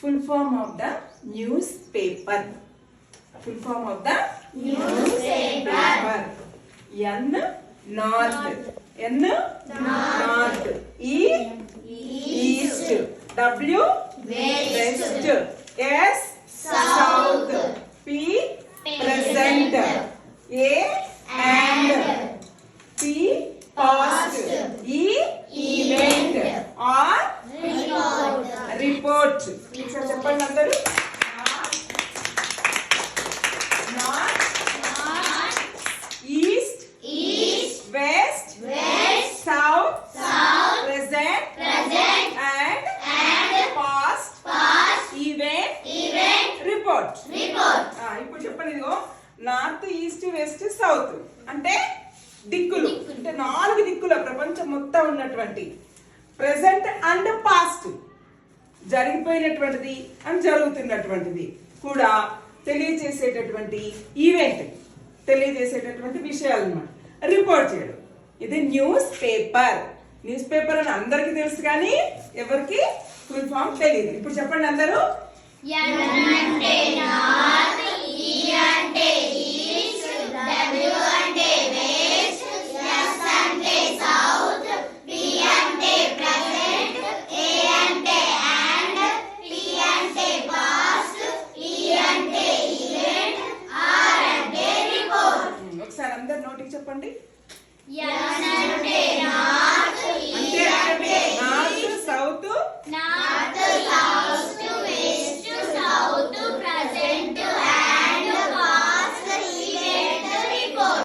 full form of the newspaper. Full form of the newspaper. N north. N north. E east. W west. S south. P present. A and. P past. E event. R report. Please చెప్పండి అందరూ. North, east, west, south, present, and past, event, report. ఇప్పుడు చెప్పండి. ఇదిగో north, east, west, south అంటే దిక్కులు. అంటే 4 దిక్కుల ప్రపంచం మొత్తం ఉన్నటువంటి ప్రెసెంట్ అండ్ పాస్ట్, జరిగిపోయినటువంటిది అండ్ జరుగుతున్నటువంటిది కూడా తెలియజేసేటటువంటి ఈవెంట్, తెలియజేసేటటువంటి విషయాలు అన్నమాట రిపోర్ట్ చేయడం. ఇది న్యూస్ పేపర్. న్యూస్ పేపర్ అని అందరికీ తెలుసు కానీ ఎవరికి ఫుల్ ఫామ్ తెలియదు. ఇప్పుడు చెప్పండి అందరూ.